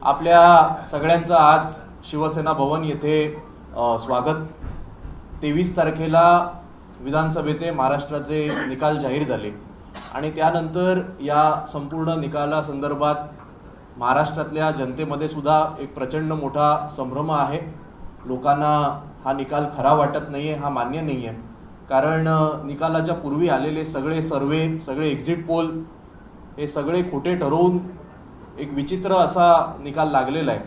आपल्या सगळ्यांचं आज शिवसेना भवन येथे स्वागत। 23 तारखेला विधानसभेचे महाराष्ट्राचे निकाल जाहीर झाले आणि त्यानंतर या संपूर्ण निकालासंदर्भात महाराष्ट्रातल्या जनतेमध्ये सुद्धा एक प्रचंड मोठा संभ्रम आहे। लोकांना हा निकाल खरा वाटत नाहीये, हा मान्य नाहीये, कारण निकालाच्या पूर्वी आलेले सगळे सर्वे, सगळे एक्झिट पोल हे सगळे खोटे ठरवून एक विचित्र असा निकाल लागलेला आहे।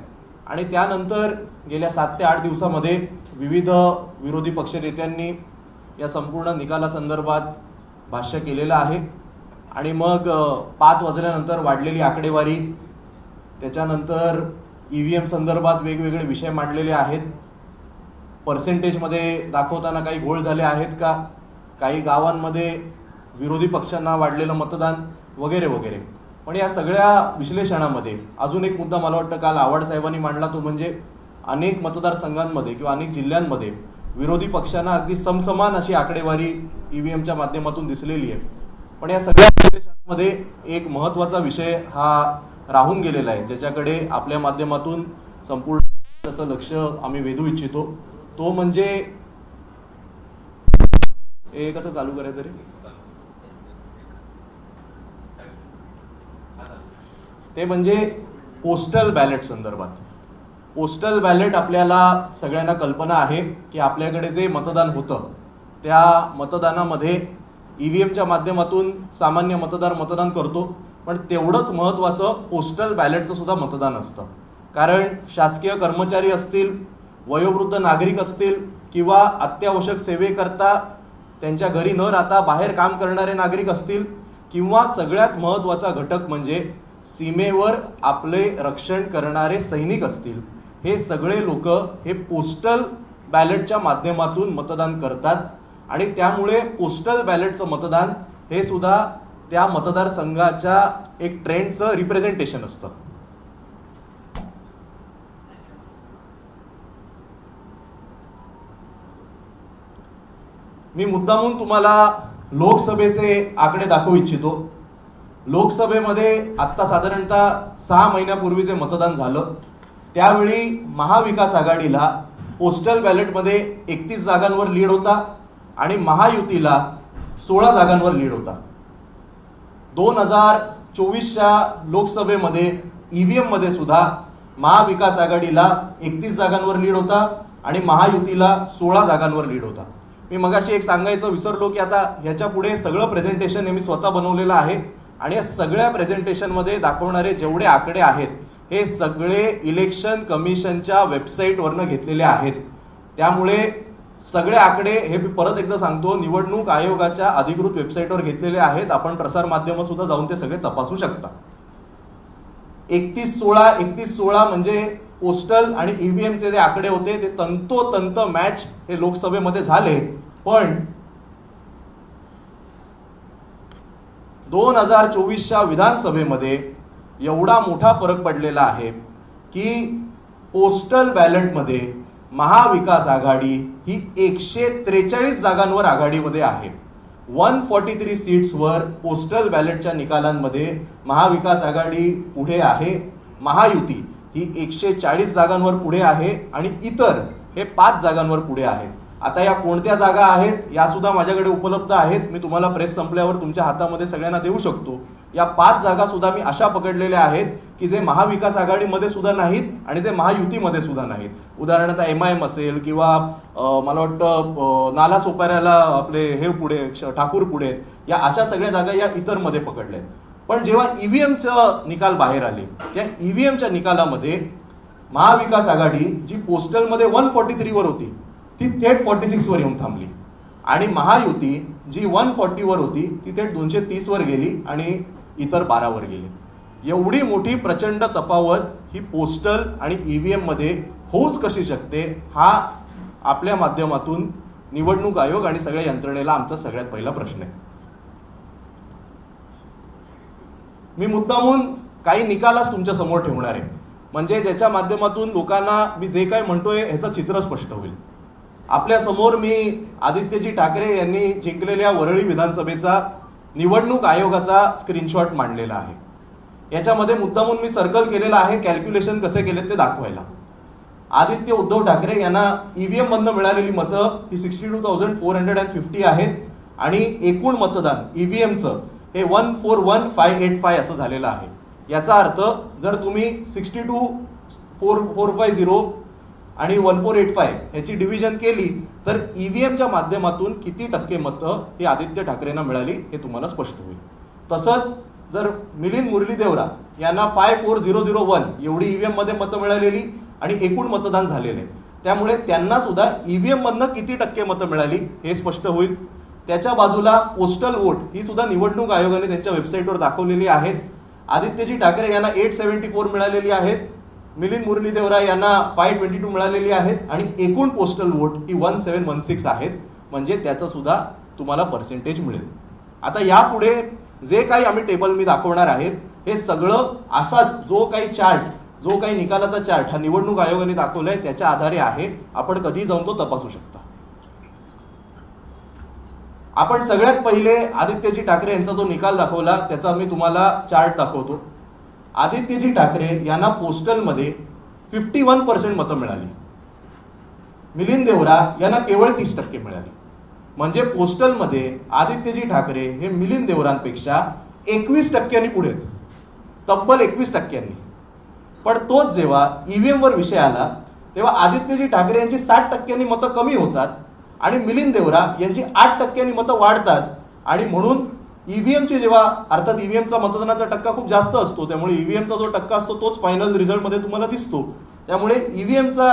आणि त्यानंतर गेल्या 7 ते 8 दिवसामध्ये विविध विरोधी पक्षनेत्यांनी या संपूर्ण निकालासंदर्भात भाष्य केलेलं आहे आणि मग 5 वाजल्यानंतर वाढलेली आकडेवारी, त्याच्यानंतर EVM संदर्भात वेगवेगळे विषय मांडलेले आहेत। पर्सेंटेजमध्ये दाखवताना काही घोळ झाले आहेत का, काही गावांमध्ये विरोधी पक्षांना वाढलेलं मतदान वगैरे वगैरे। पण या सगळ्या विश्लेषणामध्ये अजून एक मुद्दा मला वाटतं काल आव्हाड साहेबांनी मांडला, तो म्हणजे अनेक मतदारसंघांमध्ये किंवा अनेक जिल्ह्यांमध्ये विरोधी पक्षांना अगदी समसमान अशी आकडेवारी EVMच्या माध्यमातून दिसलेली आहे। पण या सगळ्या विश्लेषणामध्ये एक महत्त्वाचा विषय हा राहून गेलेला आहे, ज्याच्याकडे आपल्या माध्यमातून संपूर्ण त्याचं लक्ष आम्ही वेधू इच्छितो। तो म्हणजे हे कसं चालू करायचं तरी, ते म्हणजे पोस्टल बॅलेट संदर्भात। पोस्टल बॅलेट आपल्याला सगळ्यांना कल्पना आहे की आपल्याकडे जे मतदान होतं त्या मतदानामध्ये EVMच्या माध्यमातून सामान्य मतदार मतदान करतो, पण तेवढंच महत्त्वाचं पोस्टल बॅलेटचं सुद्धा मतदान असतं। कारण शासकीय कर्मचारी असतील, वयोवृद्ध नागरिक असतील किंवा अत्यावश्यक सेवेकरता त्यांच्या घरी न राहता बाहेर काम करणारे नागरिक असतील, किंवा सगळ्यात महत्त्वाचा घटक म्हणजे सीमेवर आपले रक्षण करणारे सैनिक असतील, हे सगळे लोक हे पोस्टल बॅलेटच्या माध्यमातून मतदान करतात आणि त्यामुळे पोस्टल बॅलेटचं मतदान हे सुद्धा त्या मतदारसंघाच्या एक ट्रेंडचं रिप्रेझेंटेशन असतं। मी मुद्दामून तुम्हाला लोकसभेचे आकडे दाखवू इच्छितो। लोकसभेमध्ये आत्ता साधारणतः 6 महिन्यापूर्वी जे मतदान झालं त्यावेळी महाविकास आघाडीला पोस्टल बॅलेटमध्ये 31 जागांवर लीड होता आणि महायुतीला 16 जागांवर लीड होता। 2024च्या लोकसभेमध्ये EVM मध्ये सुद्धा महाविकास आघाडीला 31 जागांवर लीड होता आणि महायुतीला 16 जागांवर लीड होता। मी मगाशी एक सांगायचं विसरलो की आता ह्याच्या पुढे सगळं प्रेझेंटेशन हे मी स्वतः बनवलेलं आहे आणि या सगळ्या प्रेझेंटेशनमध्ये दाखवणारे जेवढे आकडे आहेत हे सगळे इलेक्शन कमिशनच्या वेबसाईटवरनं घेतलेले आहेत। त्यामुळे सगळे आकडे हे मी परत एकदा सांगतो, निवडणूक आयोगाच्या अधिकृत वेबसाईटवर घेतलेले आहेत। आपण प्रसार माध्यम सुद्धा जाऊन ते सगळे तपासू शकता। 31-16 म्हणजे पोस्टल आणि EVMचे जे आकडे होते ते तंतोतंत मॅच हे लोकसभेमध्ये झाले, पण 2024च्या विधानसभेमध्ये एवढा मोठा फरक पडलेला आहे की पोस्टल बॅलेटमध्ये महाविकास आघाडी ही 143 जागांवर आघाडीमध्ये आहे। 143 सीट्सवर पोस्टल बॅलेटच्या निकालांमध्ये महाविकास आघाडी पुढे आहे, महायुती ही 140 जागांवर पुढे आहे आणि इतर हे 5 जागांवर पुढे आहेत। आता या कोणत्या जागा आहेत या सुद्धा माझ्याकडे उपलब्ध आहेत, मी तुम्हाला प्रेस संपल्यावर तुमच्या हातामध्ये सगळ्यांना देऊ शकतो। या 5 जागा सुद्धा मी अशा पकडलेल्या आहेत की जे महाविकास आघाडीमध्ये सुद्धा नाहीत आणि जे महायुतीमध्ये सुद्धा नाहीत। उदाहरणार्थ MIM असेल किंवा मला वाटतं नाला सोपाऱ्याला आपले हे पुढे ठाकूर पुढे, या अशा सगळ्या जागा या इतरमध्ये पकडल्या। पण जेव्हा EVMचं निकाल बाहेर आले त्या EVMच्या निकालामध्ये महाविकास आघाडी जी पोस्टलमध्ये 143 वर होती ती थेट 46 वर येऊन थांबली आणि महायुती जी 140 वर होती ती थेट 230 वर गेली आणि इतर 12 वर गेली। एवढी मोठी प्रचंड तफावत ही पोस्टल आणि EVM मध्ये होऊच कशी शकते, हा आपल्या माध्यमातून निवडणूक आयोग आणि सगळ्या यंत्रणेला आमचा सगळ्यात पहिला प्रश्न आहे। मी मुद्दामून काही निकालच तुमच्या समोर ठेवणार आहे, म्हणजे ज्याच्या माध्यमातून लोकांना मी जे काय म्हणतोय ह्याचं चित्र स्पष्ट होईल। आपल्या समोर मी आदित्यजी ठाकरे यांनी जिंकलेल्या वरळी विधानसभेचा निवडणूक आयोगाचा स्क्रीनशॉट मांडलेला आहे। याच्यामध्ये मुद्दामून मी सर्कल केलेलं आहे कॅल्क्युलेशन कसे केलेत ते दाखवायला. आदित्य उद्धव ठाकरे यांना ईव्हीएम मधनं मिळालेली मतं ही 62,450 आहेत आणि एकूण मतदान ईव्हीएमचं हे 141,585 असं झालेलं आहे. याचा अर्थ जर तुम्ही 62,450 आणि 1,485 ह्याची डिव्हिजन केली तर ईव्हीएमच्या माध्यमातून किती टक्के मतं ही आदित्य ठाकरेंना मिळाली हे तुम्हाला स्पष्ट होईल. तसंच जर मिलिंद मुरली देवरा यांना 54,001 एवढी ईव्हीएम मध्ये मतं मिळालेली आणि एकूण मतदान झालेले, त्यामुळे त्यांना सुद्धा ईव्हीएम मधनं किती टक्के मतं मिळाली हे स्पष्ट होईल. त्याच्या बाजूला पोस्टल वोट ही सुद्धा निवडणूक आयोगाने त्यांच्या वेबसाईटवर दाखवलेली आहेत. आदित्यजी ठाकरे यांना 874 मिळालेली आहेत, मिलिंद मुरली देवरा यांना 522 मिळालेली आहेत आणि एकूण पोस्टल वोट ही 1716 आहेत. म्हणजे त्याचं सुद्धा तुम्हाला पर्सेंटेज मिळेल. आता यापुढे जे काही आम्ही टेबल मी दाखवणार आहे हे सगळं असाच जो काही चार्ट, जो काही निकालाचा चार्ट हा निवडणूक आयोगाने दाखवलाय त्याच्या आधारे आहे. आपण कधी जाऊन तो तपासू शकता. आपण सगळ्यात पहिले आदित्यजी ठाकरे यांचा जो निकाल दाखवला त्याचा मी तुम्हाला चार्ट दाखवतो. आदित्यजी ठाकरे यांना पोस्टलमध्ये 51% मतं मिळाली. मिलिंद देवरा यांना केवळ 30% मिळाली. म्हणजे पोस्टलमध्ये आदित्यजी ठाकरे हे मिलिंद देवरांपेक्षा 21% पुढे आहेत, तब्बल 21%. पण तोच जेव्हा ईव्हीएम वर विषय आला तेव्हा आदित्यजी ठाकरे यांची 60% मतं कमी होतात आणि मिलिंद देवरा यांची 8% मतं वाढतात. आणि म्हणून ईव्हीएमची जेव्हा अर्थात ईव्हीएमचा मतदानाचा टक्का खूप जास्त असतो, त्यामुळे ईव्हीएमचा जो टक्का असतो तोच फायनल रिझल्टमध्ये तुम्हाला दिसतो. त्यामुळे ईव्हीएमचा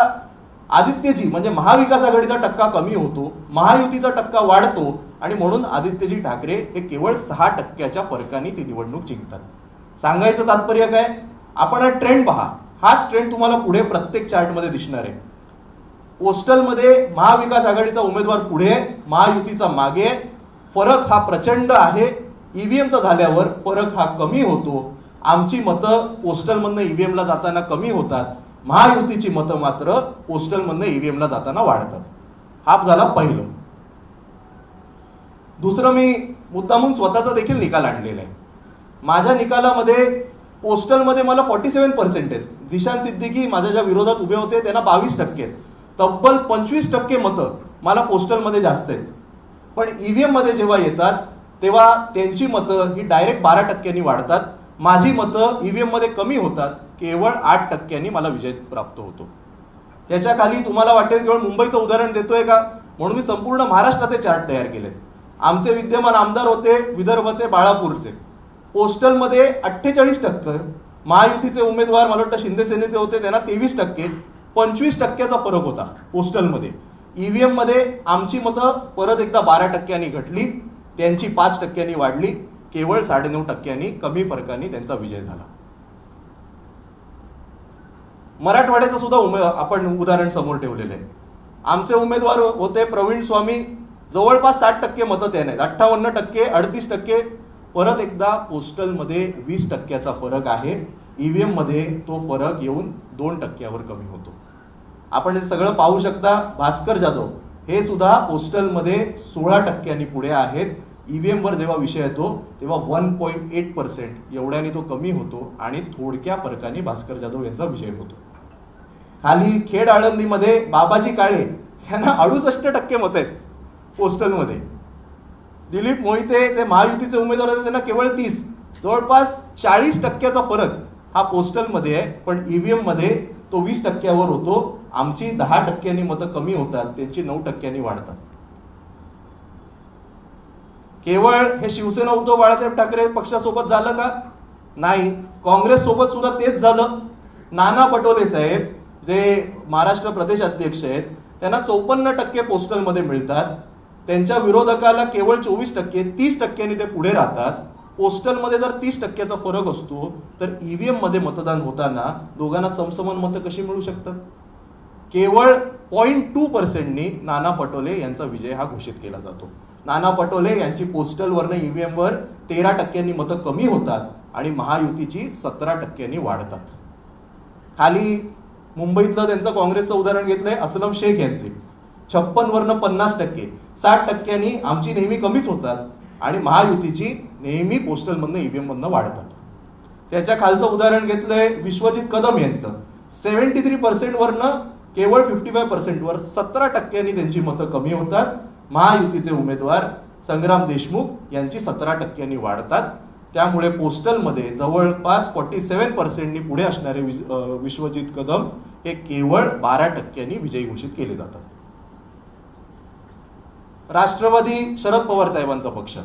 आदित्यजी म्हणजे महाविकास आघाडीचा टक्का कमी होतो, महायुतीचा टक्का वाढतो आणि म्हणून आदित्यजी ठाकरे हे केवळ 6% फरकाने ती निवडणूक जिंकतात. सांगायचं तात्पर्य काय, आपण हा ट्रेंड पहा. हाच ट्रेंड तुम्हाला पुढे प्रत्येक चार्टमध्ये दिसणार आहे. पोस्टलमध्ये महाविकास आघाडीचा उमेदवार पुढे, महायुतीचा मागे. फरक हा प्रचंड आहे. ईव्हीएमचा झाल्यावर फरक हा कमी होतो. आमची मतं पोस्टलमधनं ईव्हीएमला जाताना कमी होतात, महायुतीची मतं मात्र पोस्टलमधनं ईव्हीएमला जाताना वाढतात. हा झाला पहिलं. दुसरं, मी मुद्दामून स्वतःचा देखील निकाल आणलेला आहे. माझ्या निकालामध्ये पोस्टलमध्ये मला 47% आहेत. जिशान सिद्दीकी माझ्या ज्या विरोधात उभे होते त्यांना 22% आहेत. तब्बल 25% मतं मला पोस्टलमध्ये जास्त आहेत. पण ईव्हीएम मध्ये जेव्हा येतात तेव्हा त्यांची मतं ही डायरेक्ट 12% वाढतात. माझी मतं ईव्हीएम मध्ये कमी होतात, केवळ 8% मला विजय प्राप्त होतो. त्याच्या खाली तुम्हाला वाटेल केवळ मुंबईचं उदाहरण देतोय का, म्हणून मी संपूर्ण महाराष्ट्राचे चार्ट तयार केलेत. आमचे विद्यमान आमदार होते विदर्भाचे बाळापूरचे, पोस्टलमध्ये 48%. महायुतीचे उमेदवार मला वाटतं शिंदे सेनेचे होते, त्यांना 23%. 25%चा फरक होता पोस्टलमध्ये. ईव्हीएम मध्ये आमची मतं परत एकदा 12% घटली, त्यांची 5% वाढली. केवळ 9.5% कमी फरकाने त्यांचा विजय झाला. मराठवाड्याचं सुद्धा आपण उदाहरण समोर ठेवलेलं आहे. आमचे उमेदवार होते प्रवीण स्वामी, जवळपास 60% मतं त्यांना आहेत, 58%, 38%. परत एकदा पोस्टलमध्ये 20%चा फरक आहे. ईव्हीएम मध्ये तो फरक येऊन 2%वर कमी होतो. आपण हे सगळं पाहू शकता. भास्कर जाधव हे सुद्धा पोस्टलमध्ये 16% पुढे आहेत. ईव्हीएम वर जेव्हा विषय येतो तेव्हा 1.8% एवढ्याने तो कमी होतो आणि थोडक्या फरकाने भास्कर जाधव यांचा विजय होतो. खाली खेड आळंदीमध्ये बाबाजी काळे यांना 68% मतं आहेत पोस्टलमध्ये. दिलीप मोहिते जे महायुतीचे उमेदवार होते त्यांना केवळ 30. जवळपास 40%चा फरक हा पोस्टलमध्ये आहे. पण ईव्हीएम मध्ये तो 20%वर होतो. आमची 10% मतं कमी होतात, त्यांची 9% वाढतात. केवळ हे शिवसेना उद्धव बाळासाहेब ठाकरे पक्षासोबत झालं का? नाही, काँग्रेस सोबत सुद्धा तेच झालं. नाना पटोले साहेब जे महाराष्ट्र प्रदेश अध्यक्ष आहेत त्यांना 54% पोस्टलमध्ये मिळतात. त्यांच्या विरोधकाला केवळ 24%, 30%नी ते पुढे राहतात. पोस्टलमध्ये जर 30%चा फरक असतो तर ईव्हीएम मध्ये मतदान होताना दोघांना समसमान मतं कशी मिळू शकतात? केवळ 0.2%नी नाना पटोले यांचा विजय हा घोषित केला जातो. नाना पटोले यांची पोस्टलवरनं ईव्हीएम वर 13%नी मतं कमी होतात आणि महायुतीची 17%नी वाढतात. खाली मुंबईतलं त्यांचं काँग्रेसचं उदाहरण घेतलंय असलम शेख यांचे, 56 वरनं 50%, 60%नी आमची नेहमी कमीच होतात आणि महायुतीची नेहमी पोस्टलमधनं ईव्हीएम मधनं वाढतात. त्याच्या खालचं उदाहरण घेतलंय विश्वजित कदम यांचं. 73% वरनं केवळ 55% वर 17% त्यांची मतं कमी होतात. महायुतीचे उमेदवार संग्राम देशमुख यांची 17% वाढतात. त्यामुळे पोस्टलमध्ये जवळपास 47% पुढे असणारे विश्वजित कदम हे केवळ 12% विजयी घोषित केले जातात. राष्ट्रवादी शरद पवार साहेबांचा पक्ष,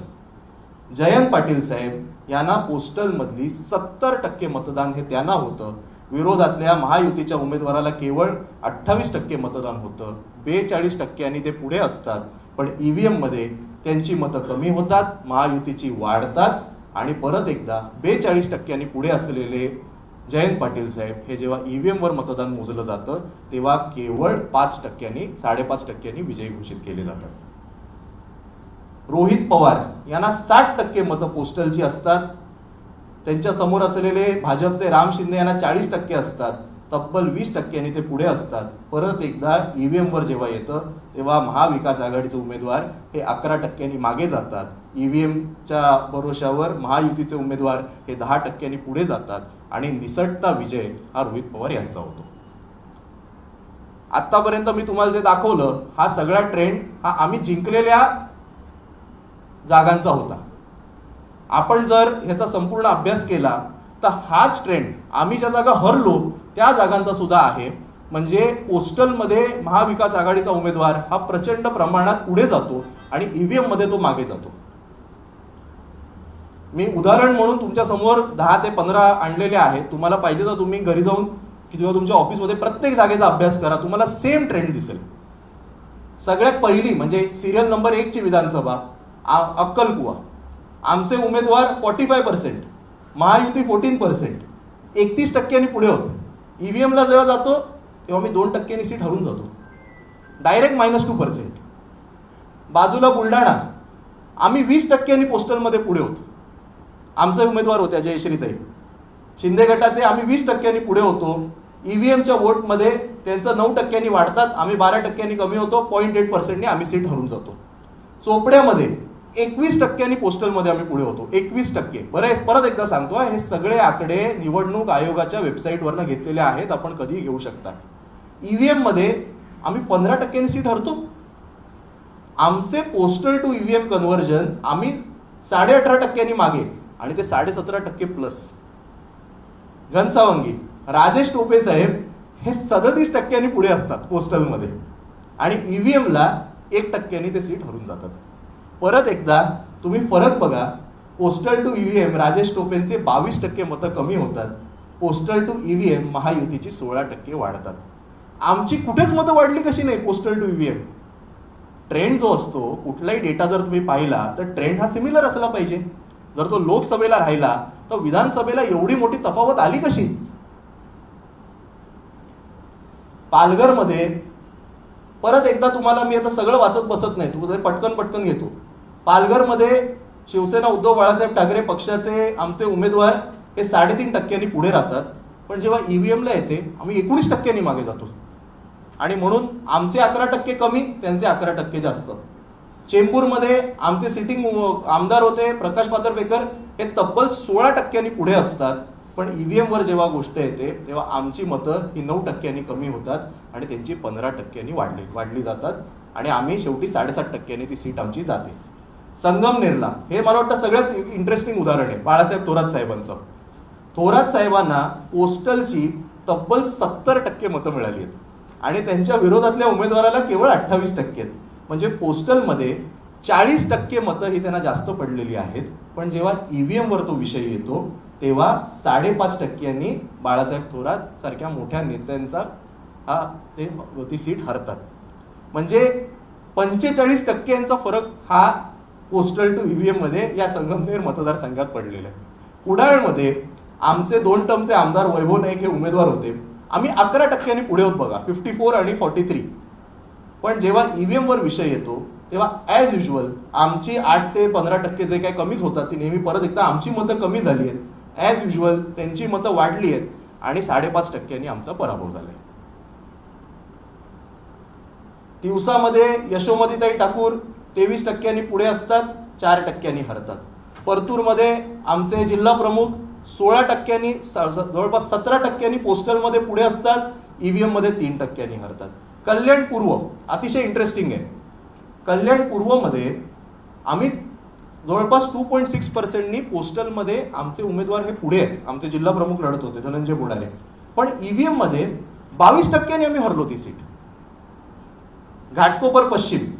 जयंत पाटील साहेब यांना पोस्टलमधली 70% मतदान हे त्यांना होतं. विरोधातल्या महायुतीच्या उमेदवाराला केवळ 28% मतदान होतं. 42% ते पुढे असतात. पण ईव्हीएम मध्ये त्यांची मतं कमी होतात, महायुतीची वाढतात. आणि परत एकदा 42% पुढे असलेले जयंत पाटील साहेब हे जेव्हा ईव्हीएम वर मतदान मोजलं जातं तेव्हा केवळ 5%, विजयी घोषित केले जातात. रोहित पवार यांना 60% मतं पोस्टलची असतात. त्यांच्या समोर असलेले भाजपचे राम शिंदे यांना 40% असतात. तब्बल 20% ते पुढे असतात. परत एकदा ईव्हीएम वर जेव्हा येतं तेव्हा महाविकास आघाडीचे उमेदवार हे 11% मागे जातात. ईव्हीएमच्या भरोशावर महायुतीचे उमेदवार हे 10% पुढे जातात आणि निसटता विजय हा रोहित पवार यांचा होतो. आतापर्यंत मी तुम्हाला जे दाखवलं हा सगळा ट्रेंड हा आम्ही जिंकलेल्या जागांचा होता. आपण जर ह्याचा संपूर्ण अभ्यास केला तर हाच ट्रेंड आम्ही ज्या जागा हरलो त्या जागांचा सुद्धा आहे. म्हणजे पोस्टलमध्ये महाविकास आघाडीचा उमेदवार हा प्रचंड प्रमाणात पुढे जातो आणि ईव्हीएम मध्ये तो मागे जातो. मी उदाहरण म्हणून तुमच्या समोर 10 ते 15 आणलेले आहेत. तुम्हाला पाहिजे तर तुम्ही घरी जाऊन किंवा तुमच्या ऑफिसमध्ये प्रत्येक जागेचा अभ्यास करा, तुम्हाला सेम ट्रेंड दिसेल. सगळ्यात पहिली म्हणजे सिरियल नंबर 1 ची विधानसभा अक्कलकुवा, आमचे उमेदवार 45%, महायुती 14%, 31% पुढे होते. ईव्हीएमला जेव्हा जातो तेव्हा मी 2% सीट हरून जातो, डायरेक्ट -2%. बाजूला बुलढाणा, आम्ही 20% पोस्टलमध्ये पुढे होतो. आमचे उमेदवार होत्या जयश्रीताई शिंदे गटाचे, आम्ही 20% पुढे होतो. ईव्हीएमच्या वोटमध्ये त्यांचं 9% वाढतात, आम्ही 12% कमी होतो. 0.8% आम्ही सीट हरून जातो. चोपड्यामध्ये 21% पोस्टलमध्ये आम्ही पुढे होतो. 21%. बरं, परत एकदा सांगतो, हे सगळे आकडे निवडणूक आयोगाच्या वेबसाईटवरनं घेतलेले आहेत, आपण कधीही घेऊ शकता. ईव्हीएम मध्ये आम्ही 15% सीट हरतो. आमचे पोस्टल टू ईव्हीएम कन्व्हर्जन आम्ही 18.5% मागे आणि ते 17.5% प्लस. घनसावंगी राजेश टोपे साहेब हे 37% पुढे असतात पोस्टलमध्ये आणि ईव्हीएमला 1% ते सीट हरून जातात. परत एकदा तुम्ही फरक बघा. पोस्टल टू ईव्हीएम राजेश टोपेंचे 22% मतं कमी होतात. पोस्टल टू ईव्हीएम महायुतीची 16% वाढतात. आमची कुठेच मतं वाढली कशी नाही पोस्टल टू ईव्हीएम. ट्रेंड जो असतो, कुठलाही डेटा जर तुम्ही पाहिला तर ट्रेंड हा सिमिलर असला पाहिजे. जर तो लोकसभेला राहिला तर विधानसभेला एवढी मोठी तफावत आली कशी? पालघरमध्ये परत एकदा तुम्हाला मी आता सगळं वाचत बसत नाही, तुम्हाला पटकन घेतो. पालघरमध्ये शिवसेना उद्धव बाळासाहेब ठाकरे पक्षाचे आमचे उमेदवार हे 3.5% पुढे राहतात. पण जेव्हा ईव्हीएमला येते आम्ही 19% मागे जातो आणि म्हणून आमचे 11% कमी, त्यांचे 11% जास्त. चेंबूरमध्ये आमचे सिटिंग आमदार होते प्रकाश पात्रवेकर, हे तब्बल 16% पुढे असतात. पण ईव्हीएम वर जेव्हा गोष्ट येते तेव्हा आमची मतं ही 9% कमी होतात आणि त्यांची 15% वाढली जातात आणि आम्ही शेवटी 7.5% ती सीट आमची जाते. संगमनेरला हे मला वाटतं सगळ्यात इंटरेस्टिंग उदाहरण आहे बाळासाहेब थोरात साहेबांचं. थोरात साहेबांना पोस्टलची तब्बल 70% मतं मिळाली आहेत आणि त्यांच्या विरोधातल्या उमेदवाराला केवळ 28%. म्हणजे पोस्टलमध्ये 40% मतं ही त्यांना जास्त पडलेली आहेत. पण जेव्हा ईव्हीएम वर तो विषय येतो तेव्हा 5.5% बाळासाहेब थोरात सारख्या मोठ्या नेत्यांचा ती सीट हरतात. म्हणजे 45% फरक हा पोस्टल टू ईव्हीएम मध्ये या संगमनेर मतदारसंघात पडलेला आहे. कुडाळमध्ये आमचे 2 टर्मचे आमदार वैभव नाईक हे उमेदवार होते, आम्ही 11% पुढे होत बघा, 54 आणि 43. पण जेव्हा ईव्हीएम वर विषय येतो तेव्हा ॲज युजल आमची 8 ते 15% जे काही कमीच होतात ती नेहमी परत एकदा आमची मतं कमी झाली आहेत. ॲज युजल त्यांची मतं वाढली आहेत आणि 5.5% आमचा पराभव झालाय. तिवसामध्ये यशोमतीताई ठाकूर 23% पुढे असतात, 4% हरतात. परतूरमध्ये आमचे जिल्हा प्रमुख 16%, जवळपास 17% पोस्टलमध्ये पुढे असतात, ईव्हीएम मध्ये 3% हरतात. कल्याण पूर्व अतिशय इंटरेस्टिंग आहे. कल्याण पूर्वमध्ये आम्ही जवळपास 2.6%नी पोस्टलमध्ये आमचे उमेदवार हे पुढे आहेत. आमचे जिल्हा प्रमुख लढत होते धनंजय बोडारे, पण ईव्हीएम मध्ये 22% आम्ही हरलो ती सीट. घाटकोपर पश्चिम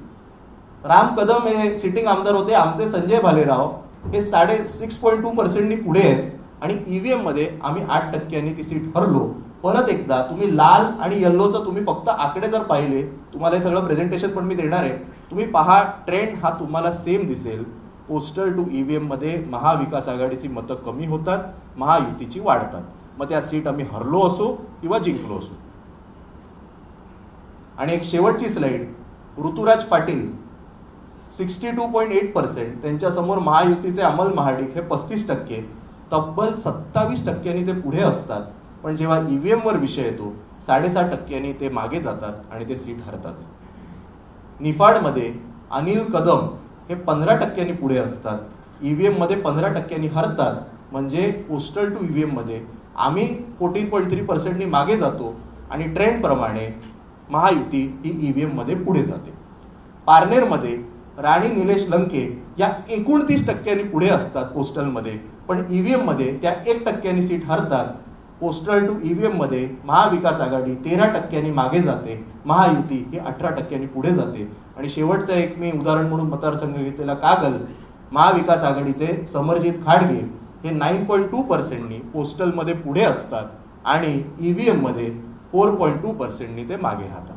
राम कदम हे सिटिंग आमदार होते, आमचे संजय भालेराव हे 6.2%नी पुढे आहेत आणि ईव्हीएम मध्ये आम्ही 8%नी ती सीट हरलो. परत एकदा तुम्ही लाल आणि येल्लोचं तुम्ही फक्त आकडे जर पाहिले, तुम्हाला हे सगळं प्रेझेंटेशन पण मी देणार आहे, तुम्ही पहा ट्रेंड हा तुम्हाला सेम दिसेल. पोस्टल टू ईव्हीएम मध्ये महाविकास आघाडीची मतं कमी होतात, महायुतीची वाढतात. मग त्या सीट आम्ही हरलो असो किंवा जिंकलो असो. आणि एक शेवटची स्लाइड, ऋतुराज पाटील 62.8%, त्यांच्यासमोर महायुतीचे अमल महाडिक हे 35%, तब्बल 27%नी ते पुढे असतात. पण जेव्हा ईव्हीएम वर विषय येतो 6.5%नी ते मागे जातात आणि ते सीट हरतात. निफाडमध्ये अनिल कदम हे 15%नी पुढे असतात, ईव्हीएम मध्ये 15%नी हरतात. म्हणजे पोस्टल टू ईव्हीएम मध्ये आम्ही 14.3%नी मागे जातो आणि ट्रेंड प्रमाणे महायुती ही ईव्हीएम मध्ये पुढे जाते. पारनेरमध्ये राणी निलेश लंके या 29%नी पुढे असतात पोस्टलमध्ये, पण ईव्हीएम मध्ये त्या 1%नी सीट हरतात. पोस्टल टू ईव्हीएम मध्ये महाविकास आघाडी 13%नी मागे जाते, महायुती ही 18%नी पुढे जाते. आणि शेवटचं एक मी उदाहरण म्हणून मतदारसंघ घेतलेला कागल, महाविकास आघाडीचे समरजित खाडगे हे 9.2%नी पोस्टलमध्ये पुढे असतात आणि ईव्हीएम मध्ये 4.2%नी ते मागे राहतात.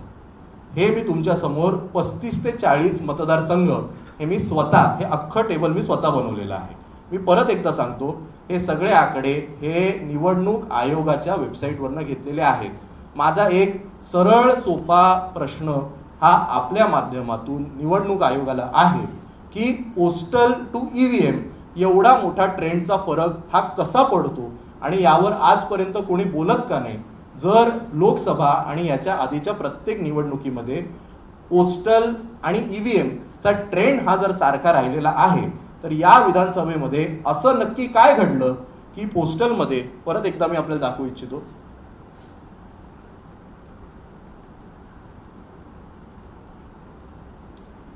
हे मी तुमच्या समोर 35 ते 40 मतदारसंघ हे मी स्वतः, हे अख्खं टेबल मी स्वतः बनवलेलं आहे. मी परत एकदा सांगतो, हे सगळे आकडे हे निवडणूक आयोगाच्या वेबसाईटवरनं घेतलेले आहेत. माझा एक सरळ सोपा प्रश्न हा आपल्या माध्यमातून निवडणूक आयोगाला आहे की पोस्टल टू ईव्हीएम एवढा मोठा ट्रेंडचा फरक हा कसा पडतो आणि यावर आजपर्यंत कोणी बोलत का नाही. जर लोकसभा आणि याच्या आधीच्या प्रत्येक निवडणुकीमध्ये पोस्टल आणि ईव्हीएमचा ट्रेंड हा जर सारखा राहिलेला आहे, तर या विधानसभेमध्ये असं नक्की काय घडलं की पोस्टलमध्ये, परत एकदा मी आपल्याला दाखवू इच्छितो,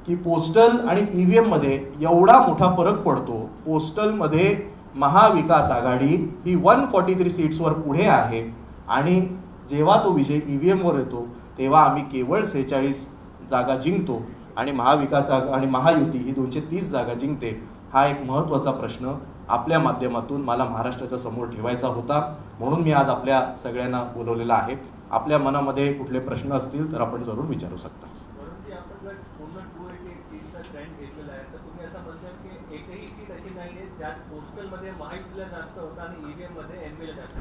की पोस्टल आणि ईव्हीएम मध्ये एवढा मोठा फरक पडतो. पोस्टलमध्ये महाविकास आघाडी ही 143 सीट्सवर पुढे आहे आणि जेव्हा तो विजय ईव्हीएम वर येतो तेव्हा आम्ही केवळ 46 जागा जिंकतो आणि महाविकास आणि महायुती ही 230 जागा जिंकते. हा एक महत्त्वाचा प्रश्न आपल्या माध्यमातून मला महाराष्ट्राच्या समोर ठेवायचा होता, म्हणून मी आज आपल्या सगळ्यांना बोलवलेला आहे. आपल्या मनामध्ये कुठले प्रश्न असतील तर आपण जरूर विचारू शकता.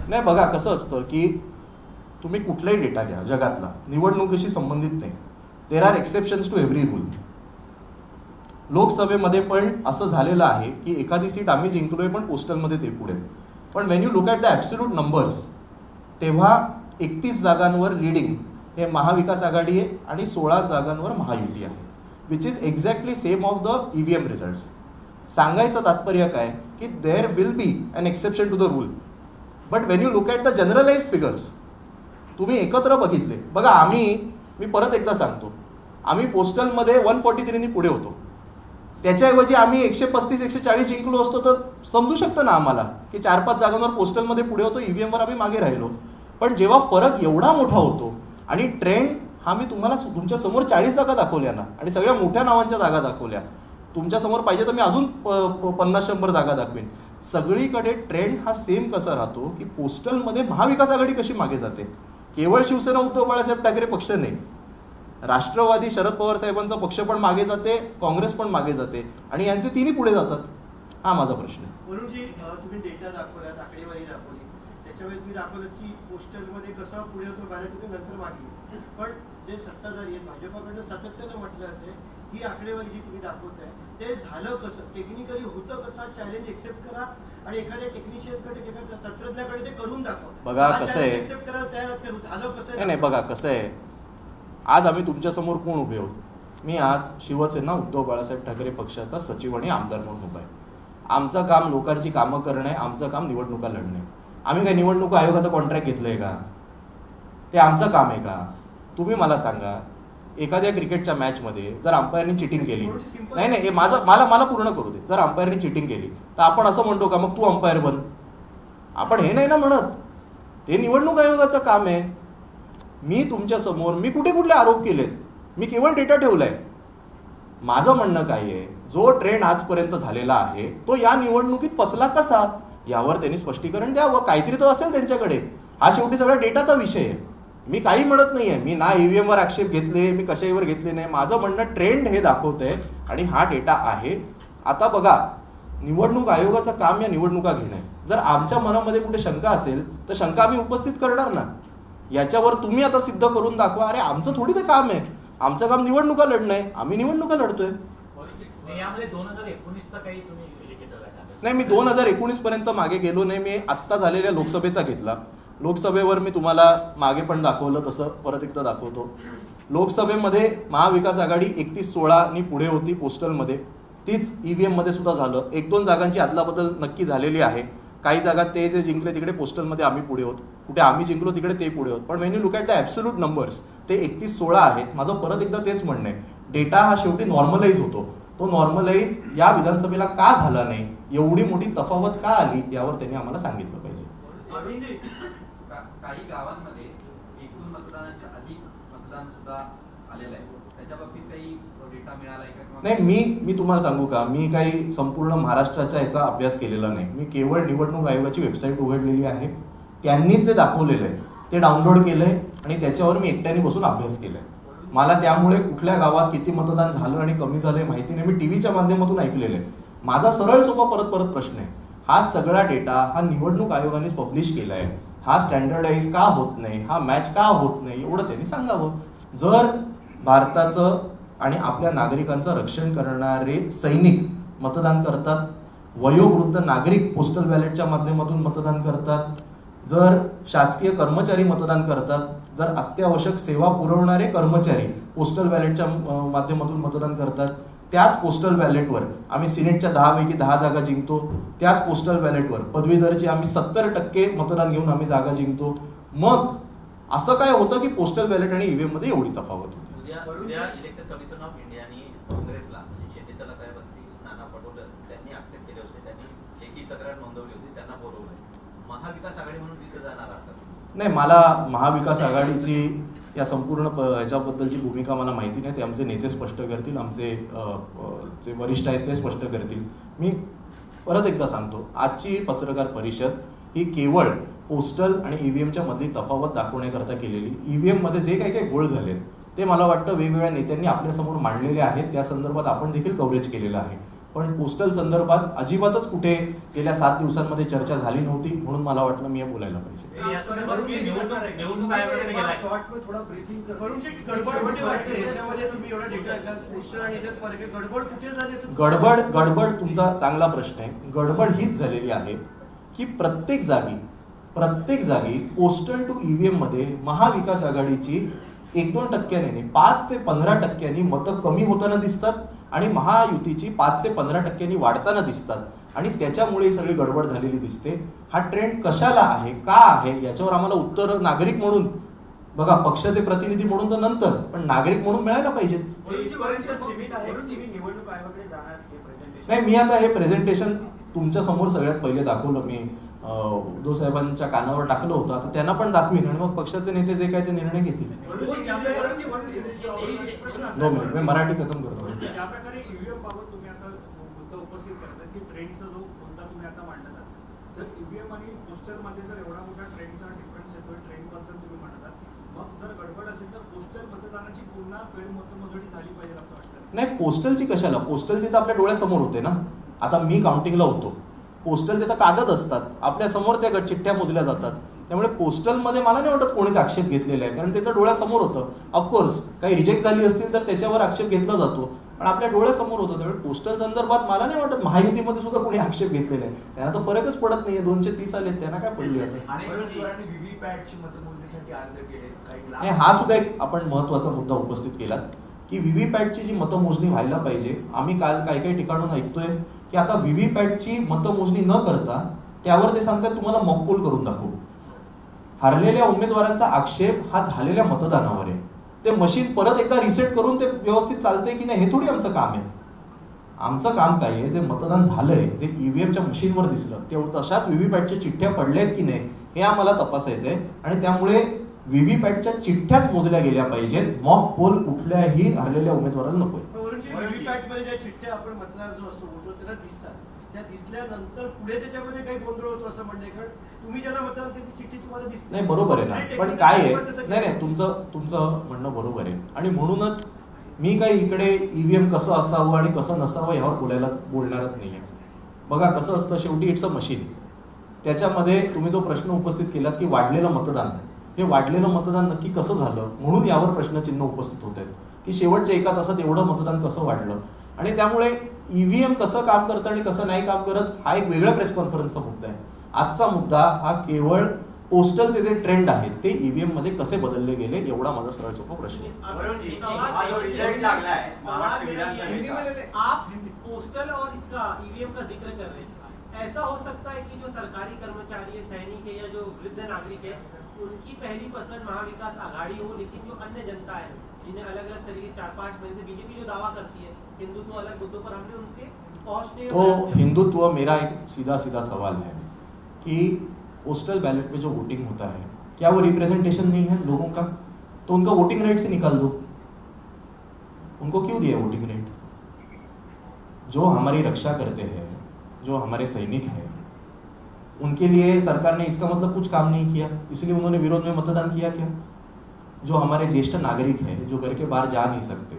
नाही, बघा कसं असतं की तुम्ही कुठलाही डेटा घ्या जगातला, निवडणुकीशी संबंधित नाही, there are exceptions to every rule. लोकसभेमध्ये पण असं झालेलं आहे की एखादी सीट आम्ही जिंकलोय पण पोस्टलमध्ये ते पुढे. पण Wien you look at the absolute numbers, तेव्हा 31 जागांवर लीडिंग हे महाविकास आघाडी आहे आणि 16 जागांवर महायुती आहे, which is exactly same of the EVM results. सांगायचं तात्पर्य काय की there will be an exception to the rule, but when you look at the generalised figures, तुम्ही एकत्र बघितले, बघा मी परत एकदा सांगतो, आम्ही पोस्टलमध्ये 143नी पुढे होतो, त्याच्याऐवजी आम्ही 135-140 जिंकलो असतो तर समजू शकतं ना आम्हाला की 4-5 जागांवर पोस्टलमध्ये पुढे होतो, ईव्हीएमवर आम्ही मागे राहिलो. पण जेव्हा फरक एवढा मोठा होतो आणि ट्रेंड हा मी तुम्हाला तुमच्या समोर 40 जागा दाखवल्या ना आणि सगळ्या मोठ्या नावांच्या जागा दाखवल्या, तुमच्या समोर पाहिजे तर मी अजून 50-100 जागा दाखवेन, सगळीकडे ट्रेंड हा सेम कसा राहतो की पोस्टलमध्ये महाविकास आघाडी कशी मागे जाते. केवळ शिवसेना उद्धव बाळासाहेब ठाकरे पक्ष नाही, राष्ट्रवादी शरद पवार साहेबांचा पक्ष पण मागे जाते, काँग्रेस पण मागे जाते आणि यांचे तिन्ही पुढे जातात. हा माझा प्रश्न आहे. वरुणजी, तुम्ही डेटा दाखवला, आकडेवारी दाखवली, त्याच्यावेळी तुम्ही दाखवलं की पोस्टलमध्ये कसं पुढे होतो, बॅलेट होतो, नंतर मागे. पण जे सत्ताधारी आहेत भाजपाकडनं सातत्यानं म्हटलं जाते ही आकडेवारी जी तुम्ही दाखवताय ते झालं कसं, टेक्निकली होतं कसं, चॅलेंज एक्सेप्ट करा आणि एखाद्या टेक्निशियनकडे एखाद्या तंत्रज्ञाकडे ते करून दाखवा. बघा कसं आहे, एक्सेप्ट करायला तयार झालं कसं नाही, बघा कसं आहे, आज आम्ही तुमच्यासमोर कोण उभे आहोत, मी आज शिवसेना उद्धव बाळासाहेब ठाकरे पक्षाचा सचिव आणि आमदार म्हणून उभा आहे. आमचं काम लोकांची कामं करणे, आमचं काम निवडणुका लढणे. आम्ही काय निवडणूक आयोगाचं कॉन्ट्रॅक्ट घेतलंय का? ते आमचं काम आहे का? तुम्ही मला सांगा, एखाद्या क्रिकेटच्या मॅचमध्ये जर अंपायरनी चिटिंग केली, नाही नाही, मला पूर्ण करू दे. जर अंपायरनी चिटिंग केली तर आपण असं म्हणतो का मग तू अंपायर बन? आपण हे नाही ना म्हणत. ते निवडणूक आयोगाचं काम आहे. मी तुमच्या समोर मी कुठले आरोप केलेत? मी केवळ डेटा ठेवलाय. माझं म्हणणं काय आहे, जो ट्रेंड आजपर्यंत झालेला आहे तो या निवडणुकीत फसला कसा, यावर त्यांनी स्पष्टीकरण द्यावं. काहीतरी तर असेल त्यांच्याकडे. हा शेवटी सगळा डेटाचा विषय आहे. मी काही म्हणत नाहीये, मी ना ईव्हीएम वर आक्षेप घेतले, मी कशावर घेतले नाही. माझं म्हणणं ट्रेंड हे दाखवतंय आणि हा डेटा आहे. आता बघा, निवडणूक आयोगाचं काम या निवडणुका घेणं. जर आमच्या मनामध्ये कुठे शंका असेल तर शंका आम्ही उपस्थित करणार ना. याच्यावर तुम्ही आता सिद्ध करून दाखवा. अरे आमचं थोडी ते काम आहे. आमचं काम निवडणुका लढणं आहे. आम्ही निवडणुका लढतोय. यामध्ये 2019चा काही तुम्ही नाही, मी 2019 पर्यंत मागे गेलो नाही. मी आत्ता झालेल्या लोकसभेचा घेतला. लोकसभेवर मी तुम्हाला मागे पण दाखवलं, तसं परत एकदा दाखवतो. लोकसभेमध्ये महाविकास आघाडी 31-16 पुढे होती पोस्टलमध्ये. तीच ईव्हीएम मध्ये सुद्धा झालं. 1-2 जागांची अदलाबदल नक्की झालेली आहे. काही जागा ते जे जिंकले तिकडे पोस्टलमध्ये आम्ही पुढे होत, कुठे आम्ही जिंकलो तिकडे ते पुढे होत. पण Wien you look at the absolute numbers, ते 31-16 आहेत. माझं परत एकदा तेच म्हणणं आहे, डेटा हा शेवटी नॉर्मलाइज होतो. तो नॉर्मलाइज या विधानसभेला का झाला नाही, एवढी मोठी तफावत का आली, यावर त्यांनी आम्हाला सांगितलं पाहिजे. काही गावांमध्ये एकूण मतदानाच्या अधिक मतदान सुद्धा आलेलं आहे. त्याच्या बाबतीत काही डेटा मिळालाय का? नाही, मी तुम्हाला सांगू का, मी काही संपूर्ण महाराष्ट्राचा याचा अभ्यास केलेला नाही. मी केवळ निवडणूक आयोगाची वेबसाईट उघडलेली आहे. त्यांनीच जे दाखवलेलं आहे ते डाउनलोड केलंय आणि त्याच्यावर मी एकट्याने बसून अभ्यास केलाय. मला त्यामुळे कुठल्या गावात किती मतदान झालं आणि कमी झालंय माहिती नाही. मी टीव्हीच्या माध्यमातून ऐकलेलं आहे. माझा सरळ सोपा परत प्रश्न आहे, हा सगळा डेटा हा निवडणूक आयोगानेच पब्लिश केलाय. हा स्टँडर्डाइज का होत नाही, हा मॅच का होत नाही, एवढं त्यांनी सांगावं. जर भारताचं आणि आपल्या नागरिकांचं रक्षण करणारे सैनिक मतदान करतात, वयोवृद्ध नागरिक पोस्टल बॅलेटच्या माध्यमातून मतदान करतात, जर शासकीय कर्मचारी मतदान करतात, जर अत्यावश्यक सेवा पुरवणारे कर्मचारी पोस्टल बॅलेटच्या माध्यमातून मतदान करतात, त्याच पोस्टल बॅलेटवर आम्ही सिनेटच्या 10 पैकी 10 जागा जिंकतो, त्याच पोस्टल बॅलेटवर पदवीधरची आम्ही 70% मतदान घेऊन आम्ही जागा जिंकतो, मग असं काय होतं की पोस्टल बॅलेट आणि ईव्हीएम मध्ये एवढी तफावत होती? उद्या इलेक्शन कमिशन ऑफ इंडिया आणि काँग्रेसला शेतीतला साहेब असतील, नाना पटोले असतील, त्यांनी ऍक्सेप्ट केले होते. त्यांनी लेखी तक्रार नोंदवली होती, त्यांना बोलवलंय. महाविकास आघाडी म्हणून तिथे जाणार आहात? नाही, मला महाविकास आघाडीची या संपूर्ण ह्याच्याबद्दलची भूमिका मला माहिती नाही. ते आमचे नेते स्पष्ट करतील, आमचे जे वरिष्ठ आहेत ते स्पष्ट करतील. मी परत एकदा सांगतो, आजची पत्रकार परिषद ही केवळ पोस्टल आणि ईव्हीएमच्या मधली तफावत दाखवण्याकरता केलेली. ईव्हीएम मध्ये जे काही घोळ झाले ते मला वाटतं वेगवेगळ्या नेत्यांनी आपल्यासमोर मांडलेले आहेत. त्या संदर्भात आपण देखील कव्हरेज केलेलं आहे. पण पोस्टल संदर्भात अजिबातच कुठे गेल्या 7 दिवसांमध्ये चर्चा झाली नव्हती, म्हणून मला वाटलं मी हे बोलायला पाहिजे. निवडणूक आयोगाकडे गेलाय. थोडा ब्रीफिंग गडबड वाटते याच्यामध्ये. तुम्ही एवढा डेटा पोस्टल आणि याच्यात फरक आहे. गडबड कुठे झाली? गडबड तुमचा चांगला प्रश्न आहे. गडबड हीच झालेली आहे की प्रत्येक जागी पोस्टल टू ईव्हीएम मध्ये महाविकास आघाडीची 1-2 टक्क्यांनी 5 ते 15% मतं कमी होताना दिसतात आणि महायुतीची 5 ते 15% वाढताना दिसतात आणि त्याच्यामुळे सगळी गडबड झालेली दिसते. हा ट्रेंड कशाला आहे, का आहे, याच्यावर आम्हाला उत्तर नागरिक म्हणून, बघा पक्षाचे प्रतिनिधी म्हणून तर नंतर, पण नागरिक म्हणून मिळायला पाहिजेत. नाही, मी आता हे प्रेझेंटेशन तुमच्या समोर सगळ्यात पहिले दाखवलं. मी उद्धव साहेबांच्या कानावर टाकलं होतं, आता त्यांना पण दाखवीन आणि मग पक्षाचे नेते जे काय ते निर्णय घेतील. 2 मिनिट मी मराठी खतम करतो. ज्या प्रकारे ईव्हीएम बाबत तुम्ही आता मुद्दा उपस्थित करता की ट्रेंडचा जो मुद्दा तुम्ही आता मांडता, जर ईव्हीएम आणि पोस्टल मध्ये जर एवढा मोठा ट्रेंडचा डिफरन्स येतोय, ट्रेंड बद्दल तुम्ही म्हणता, मग जर गडबड असेल तर पोस्टल मतदानाची पुन्हा फेर मतमोजणी झाली पाहिजे असं वाटतं? नाही, पोस्टलची कशाला, पोस्टलची तर आपल्या डोळ्यासमोर होते ना. आता मी काउंटिंगला होतो, पोस्टलचे तर कागद असतात, आपल्या समोर त्या चिठ्ठ्या मोजल्या जातात. त्यामुळे पोस्टलमध्ये मला नाही वाटत कोणीच आक्षेप घेतलेला आहे, कारण ते तर डोळ्यासमोर होतं. ऑफकोर्स काही रिजेक्ट झाली असतील तर त्याच्यावर आक्षेप घेतला जातो, पण आपल्या डोळ्यासमोर होतं. त्यामुळे पोस्टल संदर्भात मला नाही वाटत महायुतीमध्ये सुद्धा कोणी आक्षेप घेतलेला आहे. त्यांना तर फरकच पडत नाहीये. 230 आले, त्यांना काय पडली आता. हा सुद्धा एक आपण महत्वाचा मुद्दा उपस्थित केला की व्हीव्हीपॅटची जी मतमोजणी व्हायला पाहिजे. आम्ही काल काही ठिकाणून ऐकतोय की आता व्हीव्हीपॅटची मतमोजणी न करता त्यावर ते सांगतात तुम्हाला मॉकपोल करून दाखवू. हरलेल्या उमेदवारांचा आक्षेप हा झालेल्या मतदानावर आहे. ते मशीन परत एकदा रिसेट करून ते व्यवस्थित चालतंय की नाही हे थोडी आमचं काम आहे. आमचं काम काय आहे, जे मतदान झालंय, जे ईव्हीएमच्या मशीनवर दिसलं तेवढं तशाच व्हीव्हीपॅटच्या चिठ्ठ्या पडल्यात की नाही हे आम्हाला तपासायचंय. आणि त्यामुळे व्हीव्हीपॅटच्या चिठ्ठ्याच मोजल्या गेल्या पाहिजेत. मॉक पोल कुठल्याही हरलेल्या उमेदवाराला नकोय. व्हीव्हीपॅट मध्ये ज्या चिठ्ठ्या आपण मतदार जो असतो वोटर त्याला दिसतात, त्या दिसल्यानंतर पुढे त्याच्यामध्ये काही गोंधळ होतो असं म्हणणे, कारण तुम्ही ज्याला मतदान केली ती चिठ्ठी तुम्हाला दिसते. नाही बरोबर आहे ना, पण काय आहे, नाही नाही तुमचं म्हणणं बरोबर आहे. आणि म्हणूनच मी काही इकडे ईव्हीएम कसं असावं आणि कसं नसावं यावर बोलणारच नाहीये. बघा कसं असतं, शेवटी इट्स अ मशीन. त्याच्यामध्ये तुम्ही जो प्रश्न उपस्थित केलात की वाढलेलं मतदान, हे वाढलेलं मतदान नक्की कसं झालं म्हणून यावर प्रश्नचिन्ह उपस्थित होत आहेत की शेवटच्या एका तासात एवढं मतदान कसं वाढलं. आणि त्यामुळे ईव्हीएम कसं काम करतं आणि कसं नाही काम करत हा एक वेगळा प्रेस कॉन्फरन्सचा मुद्दा आहे. आजचा मुद्दा हा केवळ पोस्टलचे जे ट्रेंड आहेत ते ईव्हीएम मध्ये कसे बदलले गेले एवढा माझा सरळ सोपा प्रश्न आहे. वरुण जी, हा जो रिजल्ट लागला है महाराष्ट्र विधानसभा आप पोस्टल और इसका ईवीएम का जिक्र कर रहे हैं, ऐसा हो सकता है कि जो सरकारी कर्मचारी है, सैनिक है या जो वृद्ध नागरिक है, उनकी पहली पसंद महाविकास आघाड़ी हो, लेकिन जो अन्य जनता है जिन्हें अलग अलग तरीके 4-5 महीने से बीजेपी जो दावा करती है हिंदुत्व अलग मुद्दों पर, हमने उनके पहुंचने तो हिंदुत्व, मेरा एक सीधा सीधा सवाल है कि पोस्टल बैलेट में जो वोटिंग होता है क्या वो रिप्रेजेंटेशन नहीं है लोगों का? तो उनका वोटिंग राइट से निकाल दो. उनको क्यों दिया वोटिंग राइट? जो हमारी रक्षा करते हैं, जो हमारे सैनिक हैं, उनके लिए सरकार ने इसका मतलब कुछ काम नहीं किया, इसलिए उन्होंने विरोध में मतदान किया क्या? जो हमारे ज्येष्ठ नागरिक हैं, जो घर के बाहर जा नहीं सकते,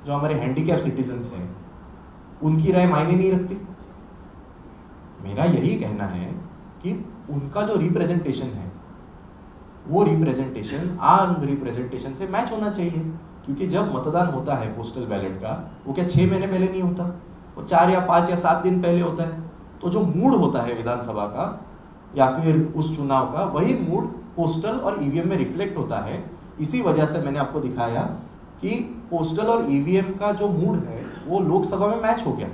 जो हमारे हैंडीकैप सिटीजन्स हैं, उनकी राय मायने नहीं रखती. मेरा यही कहना है कि उनका जो रिप्रेजेंटेशन है वो रिप्रेजेंटेशन आम रिप्रेजेंटेशन से मैच होना चाहिए. क्योंकि जब मतदान होता है पोस्टल बैलेट का, वो क्या 6 महीने पहले नहीं होता, वो 4 या 5 या 7 दिन पहले होता है. तो जो मूड होता है विधानसभा का या फिर उस चुनाव का, वही मूड पोस्टल और ईवीएम में रिफ्लेक्ट होता है. इसी वजह से मैंने आपको दिखाया कि पोस्टल और ईवीएम का जो मूड है वो लोकसभा में मैच हो गया,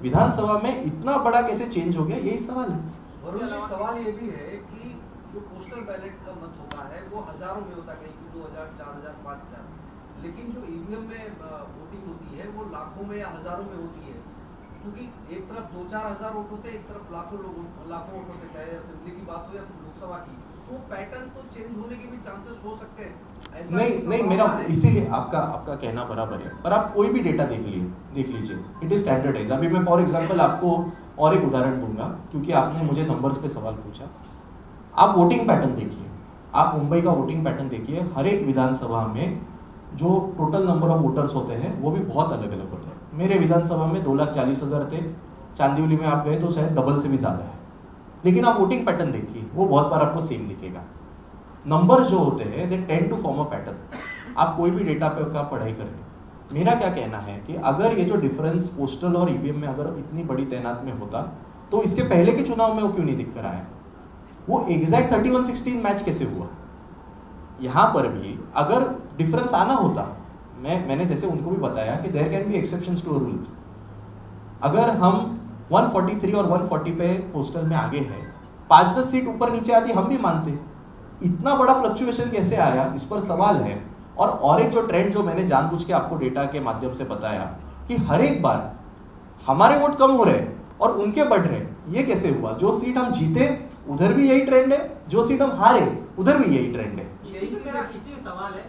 विधानसभा में इतना बड़ा कैसे चेंज हो गया, यही सवाल है. वरुण जी, सवाल ये भी है कि जो पोस्टल बैलेट का मत होता है वो हजारों में होता है, कहीं 2000, 4000, 5000, लेकिन जो ईवीएम में वोटिंग होती है वो लाखों में या हजारों में होती है. क्योंकि एक तरफ 2-4 हजार वोट होते हैं, एक तरफ लाखों वोट होते, चाहे असेंबली की बात हो या फिर लोकसभा की, तो पैटर्न तो चेंज होने के भी चांसेस हो सकते हैं. नहीं मेरा इसीलिए आपका कहना बराबर है, पर आप कोई भी डेटा देख लीजिए, इट इज स्टैंडर्डाइज. अभी मैं फॉर एग्जांपल आपको और एक उदाहरण दूंगा, क्योंकि आपने मुझे नंबर्स पे सवाल पूछा. आप वोटिंग पैटर्न देखिए, आप मुंबई का वोटिंग पैटर्न देखिए. हर एक विधानसभा में जो टोटल नंबर ऑफ वोटर्स होते हैं वो भी बहुत अलग अलग होते हैं. मेरे विधानसभा में 2,40,000 थे, चांदीवली में आप गए तो शायद डबल से भी ज्यादा है. लेकिन आप वोटिंग पैटर्न देखिए, वो बहुत बार आपको सेम दिखेगा. नंबर जो होते हैं they tend to form a pattern. आप कोई भी डेटा पे का पढ़ाई करें. मेरा क्या कहना है कि अगर ये जो डिफरेंस पोस्टल और ईवीएम में अगर इतनी बड़ी तैनात में होता तो इसके पहले के चुनाव में वो क्यों नहीं दिख कर आया? वो एग्जैक्ट 31-16 मैच कैसे हुआ? यहां पर भी अगर डिफरेंस आना होता, मैंने जैसे उनको भी बताया कि there can be exceptions to a rule. अगर हम 143 और 140 पे पोस्टल में आगे है, 5-10 सीट ऊपर नीचे आती हम भी मानते. इतना बड़ा फ्लक्चुएशन कैसे आया, इस पर सवाल है. और एक जो ट्रेंड जो मैंने जानबूझ के आपको डेटा के माध्यम से बताया कि हर एक बार हमारे वोट कम हो रहे और उनके बढ़ रहे, ये कैसे हुआ? जो सीट हम जीते उधर भी यही ट्रेंड है, जो सीट हम हारे उधर भी यही ट्रेंड है. इसी में सवाल है,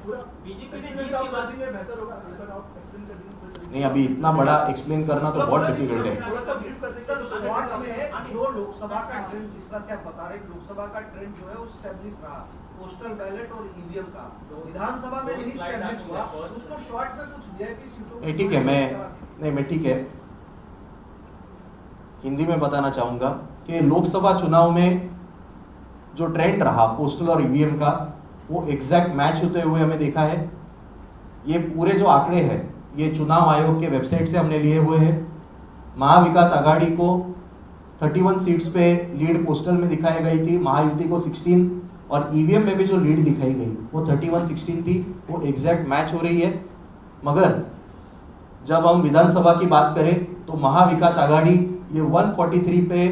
बीजेपी ने जीत की बात बेहतर होगा, एक्सप्लेन करने नहीं, अभी इतना बड़ा एक्सप्लेन करना तो बहुत डिफिकल्ट है. जो लोकसभा का ट्रेंड, जिस तरह से आप बता रहे हैं, लोकसभा का ट्रेंड जो है वो स्टैब्लिश रहा, पोस्टल बैलेट और ईवीएम का विधानसभा में नहीं स्टैब्लिश हुआ, उसको शॉर्ट में कुछ वीआईपी सीटों. ठीक है, मैं ठीक है, हिंदी में बताना चाहूंगा कि लोकसभा चुनाव में जो ट्रेंड रहा पोस्टल और ईवीएम का, वो एग्जैक्ट मैच होते हुए हमें देखा है. ये पूरे जो आंकड़े हैं ये चुनाव आयोग के वेबसाइट से हमने लिए हुए हैं. महाविकास आघाड़ी को 31 सीट्स पे लीड पोस्टल में दिखाई गई थी, महायुति को 16, और ईवीएम में भी जो लीड दिखाई गई वो 31-16 थी. वो एग्जैक्ट मैच हो रही है. मगर जब हम विधानसभा की बात करें तो महाविकास आघाड़ी ये 143 पे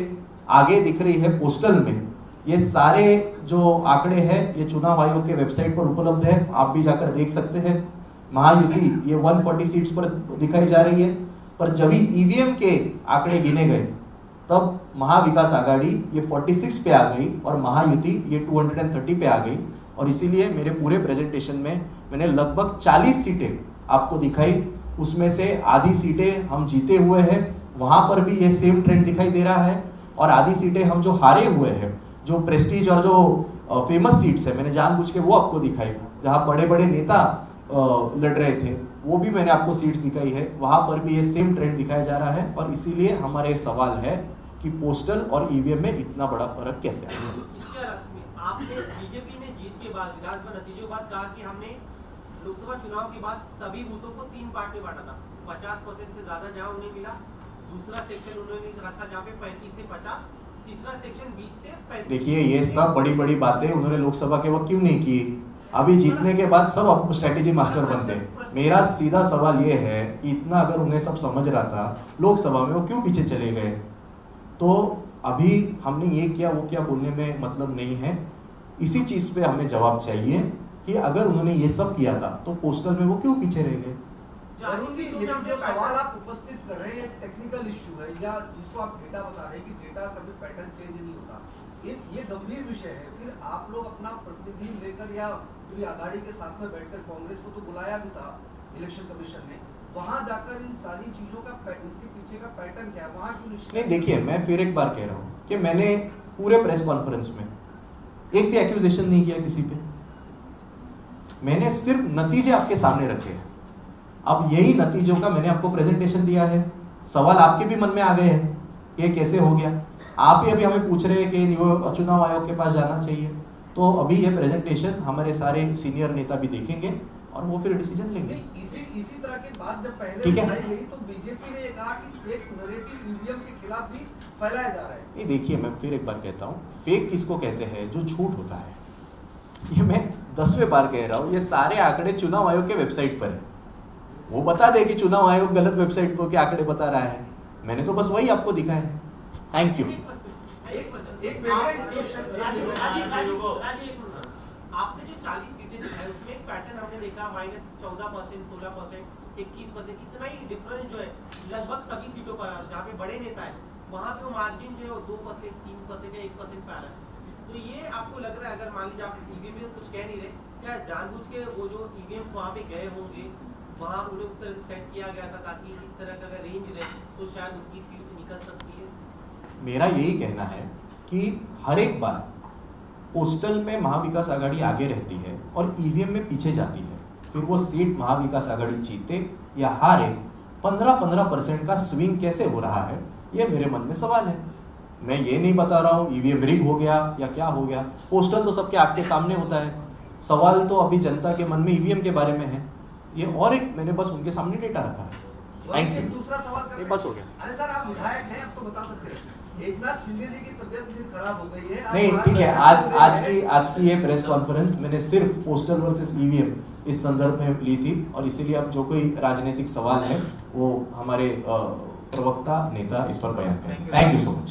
आगे दिख रही है पोस्टल में, ये सारे जो आंकड़े हैं ये चुनाव आयोग के वेबसाइट पर उपलब्ध है, आप भी जाकर देख सकते हैं। महायुति ये 140 सीट्स पर दिखाई जा रही है, पर जब भी ईवीएम के आंकड़े गिने गए तब महाविकास आघाड़ी ये 46 पे आ गई और महायुति ये 230 पे आ गई। और इसीलिए मेरे पूरे प्रेजेंटेशन में मैंने लगभग 40 सीटें आपको दिखाई, उसमें से आधी सीटें हम जीते हुए हैं, वहां पर भी ये सेम ट्रेंड दिखाई दे रहा है, और आधी सीटें हम जो हारे हुए हैं, जो प्रेस्टीज और जो फेमस सीट्स है, मैंने जानबूझ के वो आपको दिखाई, जहां बड़े बड़े नेता लड़ रहे थे, वो भी मैंने आपको सीट्स दिखाई है, वहां पर भी ये सेम ट्रेंड दिखाया जा रहा है। और इसीलिए हमारा ये सवाल है कि पोस्टल और ईवीएम में इतना बड़ा फर्क कैसे आया। इसके रस्मी आपने बीजेपी ने जीत के बाद विधानसभा नतीजों के बाद कहा कि हमने लोकसभा चुनाव के बाद सभी बूथों को 3 पार्ट में बांटा था, 50% से ज्यादा जहां उन्हें मिला, दूसरा सेक्शन उन्होंने रखा जहाँ पे 35 से 50, तीसरा सेक्शन 20 से 35। देखिए ये सब बड़ी बड़ी बातें उन्होंने लोकसभा के वक्त क्यों नहीं की, अभी जीतने के बाद सब अब स्ट्रेटेजी मास्टर बनते हैं। मेरा सीधा सवाल ये है कि इतना अगर उन्हें सब समझ रहा था लोकसभा में, वो क्यों पीछे चले गए। तो अभी हमने ये किया वो क्या बोलने में मतलब नहीं है, इसी चीज पे हमें जवाब चाहिए कि अगर उन्होंने ये सब किया था तो पोस्टल में वो क्यों पीछे रह गए। लेकिन जो सवाल आप उपस्थित कर रहे हैं टेक्निकल इश्यू है, या जिसको आप डेटा बता रहे हैं कि डेटा कभी पैटर्न चेंज नहीं होता, ये गंभीर विषय है। फिर आप लोग अपना प्रतिनिधि लेकर या पूरी आघाड़ी के साथ में बैठकर कांग्रेस को तो बुलाया भी था इलेक्शन कमीशन ने, वहां जाकर इन सारी चीजों का इसके पीछे का पैटर्न क्या है, वहां क्यों नहीं। देखिए मैं फिर एक बार कह रहा हूँ कि मैंने पूरे प्रेस कॉन्फ्रेंस में एक भी एक्यूजेशन नहीं किया किसी पे, मैंने सिर्फ नतीजे आपके सामने रखे हैं। अब यही नतीजों का मैंने आपको प्रेजेंटेशन दिया है, सवाल आपके भी मन में आ गए हैं कि ये कैसे हो गया। आप ही अभी हमें पूछ रहे हैं कि चुनाव आयोग के पास जाना चाहिए, तो अभी ये प्रेजेंटेशन हमारे सारे सीनियर नेता भी देखेंगे और वो फिर डिसीजन लेंगे। इसी तरह की बात जब पहले ठीक है। गई तो बीजेपी ने कहा कि फेक नैरेटिव ईवीएम के खिलाफ भी फैलाया जा रहा है। नहीं देखिए मैं फिर एक बार कहता हूँ, फेक किसको कहते हैं, जो झूठ होता है। ये मैं 10वें बार कह रहा हूँ, ये सारे आंकड़े चुनाव आयोग के वेबसाइट पर है, वो बता दे कि चुनाव आयोग गलत वेबसाइट पर के आंकड़े बता रहा है, मैंने तो बस वही आपको दिखाया है। Thank you. आपने जो 40 सीटें दिखाई उसमें एक पैटर्न हमने देखा, -14%, 16%, 21%, इतना ही डिफरेंस जो है लगभग सभी सीटों पर आ रहा है। जहाँ पे बड़े नेता है वहाँ पे वो मार्जिन जो है वो 2%, 3% या 1% पे आ रहा है। तो ये आपको लग रहा है, अगर मान लीजिए आप ईवीएम में कुछ कह नहीं रहे, क्या जानबूझ के वो जो ईवीएम वहाँ पे गए होंगे, वहाँ उन्हें उस तरह से सेट किया गया था ताकि इस तरह का अगर रेंज रहे तो शायद उनकी सीट निकल सकती है। मेरा यही कहना है कि हर एक बार पोस्टल में महाविकास आघाड़ी आगे रहती है और ईवीएम में पीछे जाती है, फिर वो सीट महाविकास आघाड़ी जीते या हारे, 15% का स्विंग कैसे हो रहा है, ये मेरे मन में सवाल है। मैं ये नहीं बता रहा हूँ ईवीएम रिग हो गया या क्या हो गया, पोस्टल तो सबके आपके सामने होता है, सवाल तो अभी जनता के मन में ईवीएम के बारे में है। ये और एक मैंने बस उनके सामने डेटा रखा है। Thank you. दूसरा सवाल ये बस हो गया। अरे सर आप विधायक हैं, अब तो बता सकते हैं, एकनाथ शिंदे जी की तबीयत फिर खराब हो गई है। नहीं ठीक है, आज की ये प्रेस कॉन्फ्रेंस मैंने सिर्फ पोस्टल वर्सेस ईवीएम इस संदर्भ में ली थी, और इसीलिए अब जो कोई राजनीतिक सवाल है वो हमारे प्रवक्ता नेता इस पर बयान करें। Thank you so much.